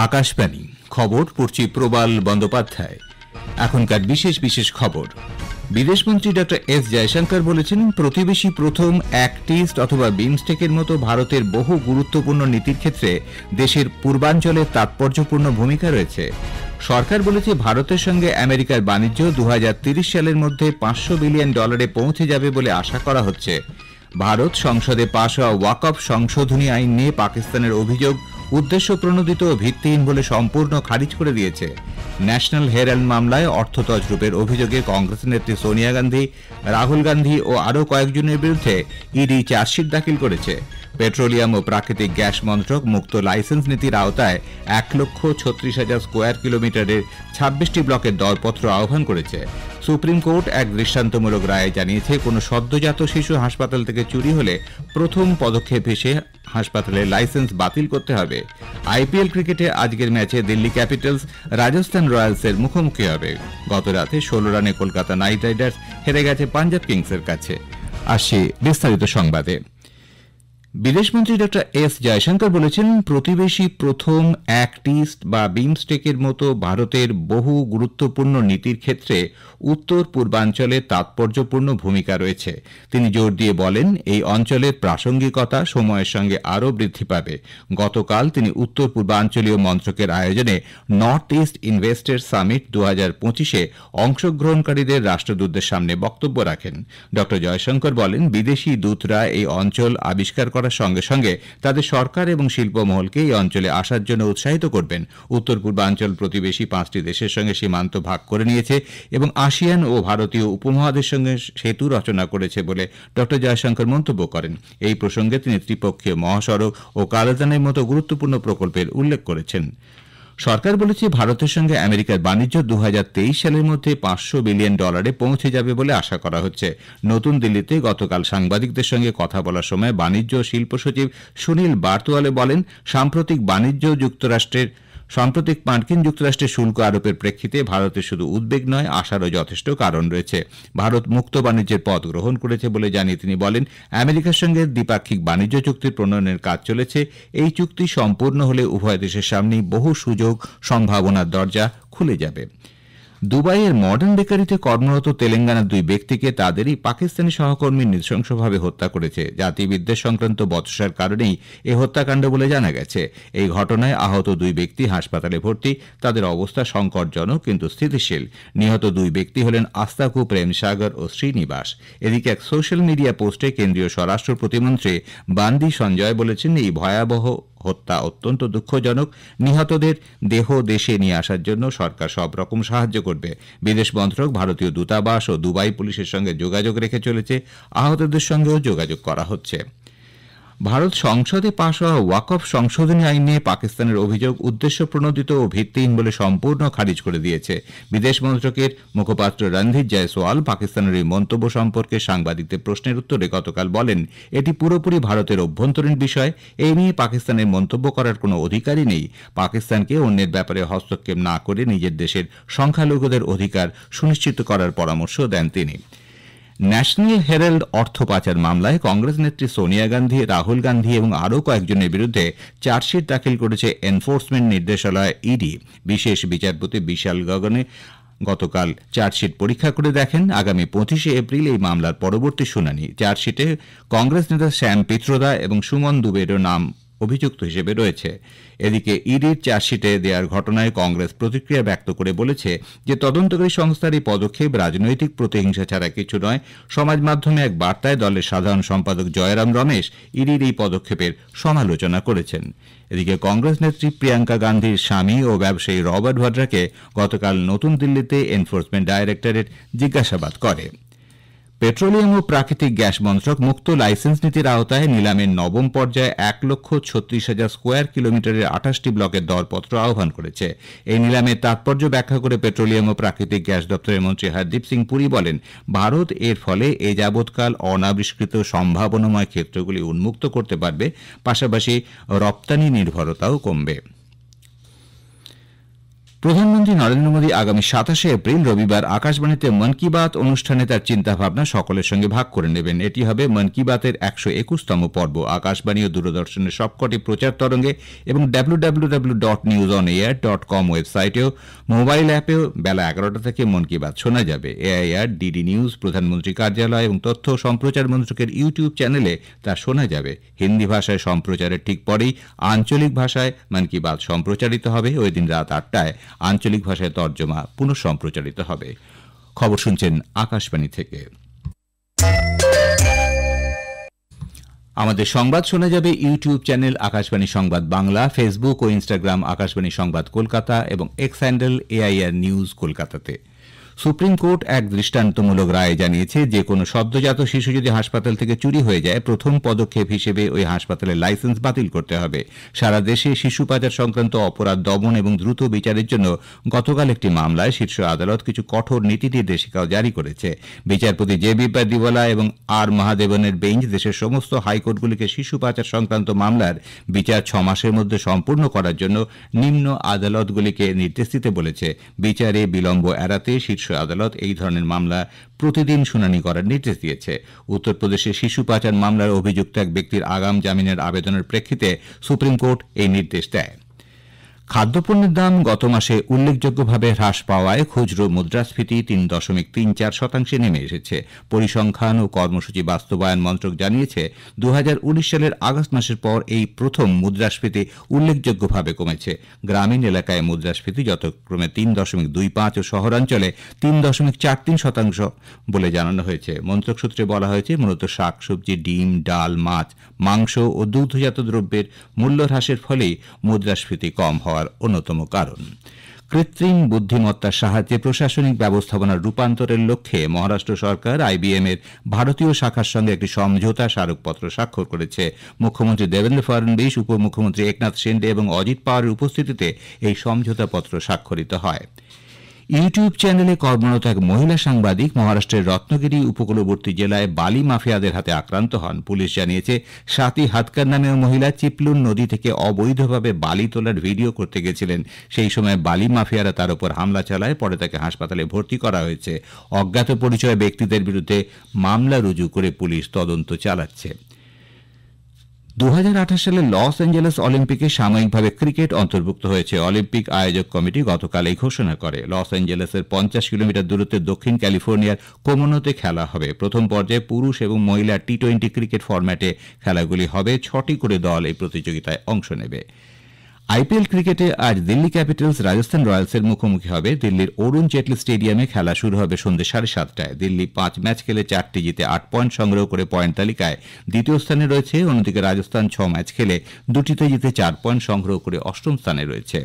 আকাশবাণী খবর পড়ছি প্রবাল বন্দ্যোপাধ্যায়। এখনকার বিশেষ বিশেষ খবর। বিদেশমন্ত্রী ডক্টর এস জয়শঙ্কর বলেছেন, প্রতিবেশী প্রথম, অ্যাক্ট ইস্ট অথবা বিমস্টেকের মতো ভারতের বহু গুরুত্বপূর্ণ নীতির ক্ষেত্রে দেশের পূর্বাঞ্চলে তাৎপর্যপূর্ণ ভূমিকা রয়েছে। সরকার বলেছে, ভারতের সঙ্গে আমেরিকার বাণিজ্য 2030 সালের মধ্যে $500 বিলিয়ন পৌঁছে যাবে বলে আশা করা হচ্ছে। ভারত সংসদে পাশ হওয়া ওয়াকফ সংশোধনী আইন নিয়ে পাকিস্তানের অভিযোগ উদ্দেশ্য প্রণোদিত ও ভিত্তিহীন বলে সম্পূর্ণ খারিজ করে দিয়েছে। ন্যাশনাল হেরাল্ড মামলায় অর্থ তছরূপের অভিযোগে কংগ্রেস নেত্রী সোনিয়া গান্ধী, রাহুল গান্ধী ও আরও কয়েকজনের বিরুদ্ধে ইডি চার্জশিট দাখিল করেছে। পেট্রোলিয়াম ও প্রাকৃতিক গ্যাস মন্ত্রক মুক্ত লাইসেন্স নীতির আওতায় 1,36,000 স্কোয়ার কিলোমিটারের 26টি ব্লকের দরপত্র আহ্বান করেছে। সুপ্রিম কোর্ট এক দৃষ্টান্তমূলক রায়ে জানিয়েছে, কোনো সদ্যজাত শিশু হাসপাতাল থেকে চুরি হলে প্রথম পদক্ষেপ হিসেবে হাসপাতালের লাইসেন্স বাতিল করতে হবে। আইপিএল ক্রিকেটে আজকের ম্যাচে দিল্লি ক্যাপিটালস রাজস্থান রয়্যালসের মুখোমুখি হবে। গত রাতে 16 রানে কলকাতা নাইট রাইডার্স হেরে গেছে পাঞ্জাব কিংসের কাছে। আসছে বিস্তারিত সংবাদে। বিদেশমন্ত্রী ডক্টর এস জয়শঙ্কর বলেছেন, প্রতিবেশী প্রথম, অ্যাক্ট ইস্ট বা বিমস্টেকের মতো ভারতের বহু গুরুত্বপূর্ণ নীতির ক্ষেত্রে উত্তর পূর্বাঞ্চলে তাৎপর্যপূর্ণ ভূমিকা রয়েছে। তিনি জোর দিয়ে বলেন, এই অঞ্চলের প্রাসঙ্গিকতা সময়ের সঙ্গে আরও বৃদ্ধি পাবে। গতকাল তিনি উত্তর পূর্বাঞ্চলীয় মন্ত্রকের আয়োজনে নর্থ ইস্ট ইনভেস্টার্স সামিট 2025-এ অংশগ্রহণকারীদের রাষ্ট্রদূতদের সামনে বক্তব্য রাখেন। ডক্টর জয়শঙ্কর বলেন, বিদেশি দূতরা এই অঞ্চল আবিষ্কার করার সঙ্গে সঙ্গে তাদের সরকার এবং শিল্পমহলকে এই অঞ্চলে আসার জন্য উৎসাহিত করবেন। উত্তর পূর্বাঞ্চল প্রতিবেশী 5টি দেশের সঙ্গে সীমান্ত ভাগ করে নিয়েছে এবং আসিয়ান ও ভারতীয় উপমহাদেশের সঙ্গে সেতু রচনা করেছে বলে ডক্টর জয়শঙ্কর মন্তব্য করেন। এই প্রসঙ্গে তিনি ত্রিপক্ষীয় মহাসড়ক ও কালাদানের মতো গুরুত্বপূর্ণ প্রকল্পের উল্লেখ করেছেন। সরকার বলেছে, ভারতের সঙ্গে আমেরিকার বাণিজ্য 2023 সালের মধ্যে $500 বিলিয়ন পৌঁছে যাবে বলে আশা করা হচ্ছে। নতুন দিল্লিতে গতকাল সাংবাদিকদের সঙ্গে কথা বলার সময় বাণিজ্য ও শিল্প সচিব সুনীল বার্তওয়ালে বলেন, সাম্প্রতিক মার্কিন যুক্তরাষ্ট্রের শুল্ক আরোপের প্রেক্ষিতে ভারতের শুধু উদ্বেগ নয়, আশারও যথেষ্ট কারণ রয়েছে। ভারত মুক্ত বাণিজ্যের পথ গ্রহণ করেছে বলে জানিয়ে তিনি বলেন, আমেরিকার সঙ্গে দ্বিপাক্ষিক বাণিজ্য চুক্তির প্রণয়নের কাজ চলেছে। এই চুক্তি সম্পূর্ণ হলে উভয় দেশের সামনেই বহু সুযোগ, সম্ভাবনার দরজা খুলে যাবে। দুবাইয়ের মডার্ন বেকারিতে কর্মরত তেলেঙ্গানার 2 ব্যক্তিকে তাদেরই পাকিস্তানি সহকর্মী নৃশংসভাবে হত্যা করেছে। জাতিবিদ্বেষ সংক্রান্ত বচসার কারণেই এই হত্যাকাণ্ড বলে জানা গেছে। এই ঘটনায় আহত 2 ব্যক্তি হাসপাতালে ভর্তি। তাদের অবস্থা সংকটজনক কিন্তু স্থিতিশীল। নিহত 2 ব্যক্তি হলেন আস্তাকু প্রেম সাগর ও শ্রীনিবাস। এদিকে এক সোশ্যাল মিডিয়া পোস্টে কেন্দ্রীয় স্বরাষ্ট্র প্রতিমন্ত্রী বান্দি সঞ্জয় বলেছেন, এই ভয়াবহ হত্যা অত্যন্ত দুঃখজনক। নিহতদের দেহ দেশে নিয়ে আসার জন্য সরকার সব রকম সাহায্য করবে। বিদেশ মন্ত্রক ভারতীয় দূতাবাস ও দুবাই পুলিশের সঙ্গে যোগাযোগ রেখে চলেছে। আহতদের সঙ্গেও যোগাযোগ করা হচ্ছে। ভারত সংসদে পাশ হওয়া ওয়াকফ সংশোধনী আইন নিয়ে পাকিস্তানের অভিযোগ উদ্দেশ্য প্রণোদিত ও ভিত্তিহীন বলে সম্পূর্ণ খারিজ করে দিয়েছে। বিদেশ মন্ত্রকের মুখপাত্র রণধীর জয়সওয়াল পাকিস্তানের এই মন্তব্য সম্পর্কে সাংবাদিকদের প্রশ্নের উত্তরে গতকাল বলেন, এটি পুরোপুরি ভারতের অভ্যন্তরীণ বিষয়। এই নিয়ে পাকিস্তানের মন্তব্য করার কোনো অধিকারই নেই। পাকিস্তানকে অন্যের ব্যাপারে হস্তক্ষেপ না করে নিজের দেশের সংখ্যালঘুদের অধিকার সুনিশ্চিত করার পরামর্শ দেন তিনি। ন্যাশনাল হেরাল্ড অর্থ পাচার মামলায় কংগ্রেস নেত্রী সোনিয়া গান্ধী, রাহুল গান্ধী এবং আরও কয়েকজনের বিরুদ্ধে চার্জশিট দাখিল করেছে এনফোর্সমেন্ট নির্দেশালয় ইডি। বিশেষ বিচারপতি বিশাল গগনে গতকাল চার্জশিট পরীক্ষা করে দেখেন। আগামী 25 এপ্রিল এই মামলার পরবর্তী শুনানি। চার্জশিটে কংগ্রেস নেতা শ্যাম পিত্রোদা এবং সুমন দুবেরও নাম অভিযুক্ত হিসেবে রয়েছে। এদিকে ইডির চার্জশিটে দেওয়ার ঘটনায় কংগ্রেস প্রতিক্রিয়া ব্যক্ত করে বলেছে যে, তদন্তকারী সংস্থার এই পদক্ষেপ রাজনৈতিক প্রতিহিংসা ছাড়া কিছু নয়। সমাজ মাধ্যমে এক বার্তায় দলের সাধারণ সম্পাদক জয়রাম রমেশ ইডির এই পদক্ষেপের সমালোচনা করেছেন। এদিকে কংগ্রেস নেত্রী প্রিয়াঙ্কা গান্ধীর স্বামী ও ব্যবসায়ী রবার্ট ভাদ্রাকে গতকাল নতুন দিল্লিতে এনফোর্সমেন্ট ডাইরেক্টরেট জিজ্ঞাসাবাদ করে। পেট্রোলিয়াম ও প্রাকৃতিক গ্যাস মন্ত্রক মুক্ত লাইসেন্স নীতির আওতায় নিলামের নবম পর্যায়ে 1,36,000 স্কোয়ার কিলোমিটারের 28টি ব্লকের দরপত্র আহ্বান করেছে। এই নিলামের তাৎপর্য ব্যাখ্যা করে পেট্রোলিয়াম ও প্রাকৃতিক গ্যাস দপ্তরের মন্ত্রী হরদীপ সিং পুরী বলেন, ভারত এর ফলে এ যাবৎকাল অনাবিষ্কৃত সম্ভাবনাময় ক্ষেত্রগুলি উন্মুক্ত করতে পারবে, পাশাপাশি রপ্তানি নির্ভরতাও কমবে। প্রধানমন্ত্রী নরেন্দ্র মোদী আগামী 27শে এপ্রিল রবিবার আকাশবাণীতে মন কি বাত অনুষ্ঠানে তার চিন্তাভাবনা সকলের সঙ্গে ভাগ করে নেবেন। এটি হবে মন কি বাতের 121তম পর্ব। আকাশবাণী ও দূরদর্শনের সবকটি প্রচার তরঙ্গে এবং www.newsonair.com ওয়েবসাইটেও মোবাইল অ্যাপেও বেলা 11টা থেকে মন কি বাত শোনা যাবে। এআইআর, ডিডি নিউজ, প্রধানমন্ত্রী কার্যালয় এবং তথ্য ও সম্প্রচার মন্ত্রকের ইউটিউব চ্যানেলে তা শোনা যাবে। হিন্দি ভাষায় সম্প্রচারের ঠিক পরেই আঞ্চলিক ভাষায় মন কি বাত সম্প্রচারিত হবে। ওই দিন রাত 8টায় আঞ্চলিক ভাষায় তর্জমা পুনঃ সম্প্রচারিত হবে। খবর শুনছেন আকাশবাণী থেকে। আমাদের সংবাদ শোনা যাবে ইউটিউব চ্যানেল আকাশবাণী সংবাদ বাংলা, ফেসবুক ও ইনস্টাগ্রাম আকাশবাণী সংবাদ কলকাতা এবং এক্স হ্যান্ডেল এআইআর নিউজ কলকাতাতে। সুপ্রিম কোর্ট এক দৃষ্টান্তমূলক রায়ে জানিয়েছে, যে কোনো সদ্যজাত শিশু যদি হাসপাতাল থেকে চুরি হয়ে যায়, প্রথম পদক্ষেপ হিসেবে ওই হাসপাতালের লাইসেন্স বাতিল করতে হবে। সারা দেশে শিশু পাচার সংক্রান্ত অপরাধ দমন এবং দ্রুত বিচারের জন্য গতকাল একটি মামলায় শীর্ষ আদালত কিছু কঠোর নীতি নির্দেশিকাও জারি করেছে। বিচারপতি জে.বি. পাদিওয়ালা এবং আর মহাদেবনের বেঞ্চ দেশের সমস্ত হাইকোর্টগুলিকে শিশু পাচার সংক্রান্ত মামলার বিচার 6 মাসের মধ্যে সম্পূর্ণ করার জন্য নিম্ন আদালতগুলিকে নির্দেশ দিতে বলেছে। বিচারে বিলম্ব এড়াতে শীর্ষ আদালত এই ধরনের মামলা প্রতিদিন শুনানি করার নির্দেশ দিয়েছে। উত্তরপ্রদেশে শিশু পাচার মামলার অভিযুক্ত এক ব্যক্তির আগাম জামিনের আবেদনের প্রেক্ষিতে সুপ্রিম কোর্ট এই নির্দেশ দেয়। খাদ্যপণ্যের দাম গত মাসে উল্লেখযোগ্যভাবে হ্রাস পাওয়ায় খুচরো মুদ্রাস্ফীতি 3.34% নেমে এসেছে। পরিসংখ্যান ও কর্মসূচি বাস্তবায়ন মন্ত্রক জানিয়েছে, 2019 সালের আগস্ট মাসের পর এই প্রথম মুদ্রাস্ফীতি উল্লেখযোগ্যভাবে কমেছে। গ্রামীণ এলাকায় মুদ্রাস্ফীতি যথাক্রমে 3.25 ও শহরাঞ্চলে 3.43% বলে জানানো হয়েছে। মন্ত্রক সূত্রে বলা হয়েছে, মূলত শাকসবজি, ডিম, ডাল, মাছ, মাংস ও দুগ্ধজাত দ্রব্যের মূল্য হ্রাসের ফলেই মুদ্রাস্ফীতি কম হওয়ার অন্যতম কারণ। কৃত্রিম বুদ্ধিমত্তার সাহায্যে প্রশাসনিক ব্যবস্থাপনার রূপান্তরের লক্ষ্যে মহারাষ্ট্র সরকার আইবিএম এর ভারতীয় শাখার সঙ্গে একটি সমঝোতা স্মারকপত্র স্বাক্ষর করেছে। মুখ্যমন্ত্রী দেবেন্দ্র ফডনবিস, উপমুখ্যমন্ত্রী একনাথ শিন্ডে এবং অজিত পাওয়ারের উপস্থিতিতে এই সমঝোতাপত্র স্বাক্ষরিত হয়। ইউটিউব চ্যানেলে কর্মরত এক মহিলা সাংবাদিক মহারাষ্ট্রের রত্নগিরি উপকূলবর্তী জেলায় বালি মাফিয়াদের হাতে আক্রান্ত হন। পুলিশ জানিয়েছে, স্বাতী হাতকার নামে মহিলা চিপলুন নদী থেকে অবৈধভাবে বালি তোলার ভিডিও করতে গেছিলেন। সেই সময় বালি মাফিয়ারা তার উপর হামলা চালায়। পরে তাকে হাসপাতালে ভর্তি করা হয়েছে। অজ্ঞাত পরিচয় ব্যক্তিদের বিরুদ্ধে মামলা রুজু করে পুলিশ তদন্ত চালাচ্ছে। 2028 সালে লস অ্যাঞ্জেলেস অলিম্পিকে সাময়িকভাবে ক্রিকেট অন্তর্ভুক্ত হয়েছে। অলিম্পিক আয়োজক কমিটি গতকাল এই ঘোষণা করে। লস অ্যাঞ্জেলেসের 50 কিলোমিটার দূরত্বে দক্ষিণ ক্যালিফোর্নিয়ার কোমোনোতে খেলা হবে। প্রথম পর্যায়ে পুরুষ এবং মহিলা টি-20 ক্রিকেট ফরম্যাটে খেলাগুলি হবে। 6টি করে দল এই প্রতিযোগিতায় অংশ নেবে। আইপিএল ক্রিকেটে আজ দিল্লি ক্যাপিটালস রাজস্থান রয়্যালসের মুখোমুখি হবে। দিল্লির অরুণ জেটলি স্টেডিয়ামে খেলা শুরু হবে সন্ধ্যে 7:30টায়। দিল্লি 5 ম্যাচ খেলে 4টি জিতে 8 পয়েন্ট সংগ্রহ করে পয়েন্ট তালিকায় দ্বিতীয় স্থানে রয়েছে। অন্যদিকে রাজস্থান 6 ম্যাচ খেলে 2টিতে জিতে 4 পয়েন্ট সংগ্রহ করে অষ্টম স্থানে রয়েছে।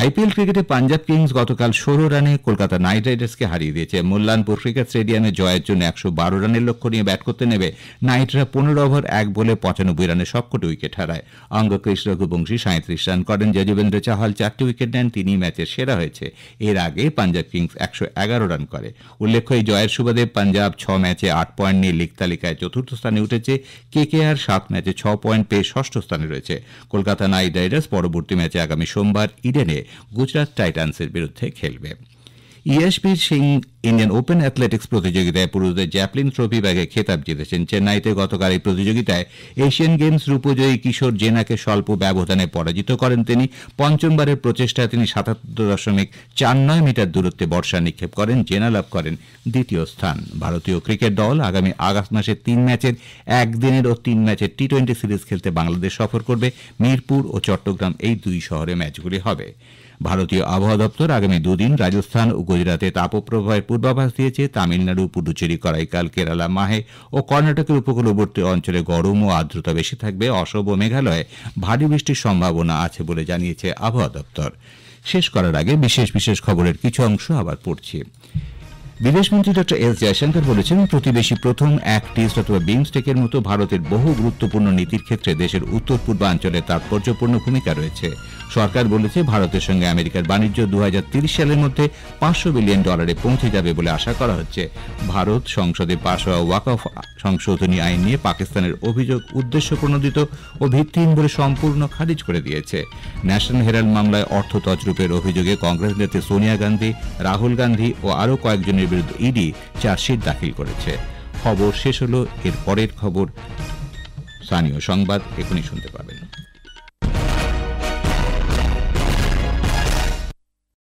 আইপিএল ক্রিকেটে পাঞ্জাব কিংস গতকাল 16 রানে কলকাতা নাইট রাইডার্সকে হারিয়ে দিয়েছে। মোল্লানপুর ক্রিকেট স্টেডিয়ামে জয়ের জন্য 112 রানের লক্ষ্য নিয়ে ব্যাট করতে নেমে নাইটরা 15 ওভার 1 বলে 95 রানে সবকটি উইকেট হারায়। অঙ্গকৃষ্ণ রঘুবংশী 37 রান করেন। যজুবেন্দ্র চাহাল 4টি উইকেট নেন। তিনি ম্যাচের সেরা হয়েছে। এর আগে পাঞ্জাব কিংস 111 রান করে। উল্লেখ্য, এই জয়ের সুবাদে পাঞ্জাব 6 ম্যাচে 8 পয়েন্ট নিয়ে লিগ তালিকায় চতুর্থ স্থানে উঠেছে। কেকেআর 7 ম্যাচে 6 পয়েন্ট পেয়ে ষষ্ঠ স্থানে রয়েছে। কলকাতা নাইট রাইডার্স পরবর্তী ম্যাচে আগামী সোমবার ইডেনে গুজরাট টাইটান্সের বিরুদ্ধে খেলবে। ESP Singh Indian open athletics প্রতিযোগিতায় পুরুষদের জ্যাভলিন ট্রফি ব্যাগে খেতাব জিতেছেন। চেন্নাইতে গতকাল এই প্রতিযোগিতায় এশিয়ান গেমস রূপজয়ী কিশোর জেনাকে স্বল্প ব্যবধানে পরাজিত করেন তিনি। পঞ্চমবারের প্রচেষ্টায় তিনি 77.49 মিটার দূরত্বে বর্ষা নিক্ষেপ করেন। জেনা লাভ করেন দ্বিতীয় স্থান। ভারতীয় ক্রিকেট দল আগামী আগস্ট মাসে 3 ম্যাচের একদিনের ও 3 ম্যাচের টি-20 সিরিজ খেলতে বাংলাদেশ সফর করবে। মিরপুর ও চট্টগ্রাম এই দুই শহরে ম্যাচগুলি হবে। ভারতীয় আবহাওয়া দপ্তর আগামী দুদিন রাজস্থান ও গুজরাতে তাপপ্রবাহের পূর্বাভাস দিয়েছে। তামিলনাড়ু, পুডুচেরি, করাইকাল, কেরালা, মাহে ও কর্ণাটকের উপকূলবর্তী অঞ্চলে গরম ও আর্দ্রতা বেশি থাকবে। অসম ও মেঘালয়ে ভারী বৃষ্টির সম্ভাবনা আছে বলে জানিয়েছে আবহাওয়া দপ্তর। শেষ করার আগে বিশেষ বিশেষ খবরের কিছু অংশ আবার পড়ছি। বিদেশমন্ত্রী ডক্টর এস জয়শঙ্কর বলেছেন, প্রতিবেশী প্রথম অ্যাক্ট ইস্ট অথবা বিমস্টেকের মতো ভারতের বহু গুরুত্বপূর্ণ নীতির ক্ষেত্রে দেশের উত্তর পূর্বাঞ্চলে তাৎপর্যপূর্ণ ভূমিকা রয়েছে। সরকার বলেছে, ভারতের সঙ্গে আমেরিকার বাণিজ্য 2030 সালের মধ্যে $500 বিলিয়ন পৌঁছে যাবে বলে আশা করা হচ্ছে। ভারত সংসদে পাশ হওয়া ওয়াকফ সংশোধনী আইন নিয়ে পাকিস্তানের অভিযোগ উদ্দেশ্য প্রণোদিত ও ভিত্তিহীন বলে সম্পূর্ণ খারিজ করে দিয়েছে। ন্যাশনাল হেরাল্ড মামলায় অর্থ তছরূপের অভিযোগে কংগ্রেস নেত্রী সোনিয়া গান্ধী, রাহুল গান্ধী ও আরও কয়েকজনের বিরুদ্ধে ইডি চার্জশিট দাখিল করেছে। খবর শেষ হলো, এর পরের খবর স্থানীয় সংবাদ এখনই শুনতে পাবেন।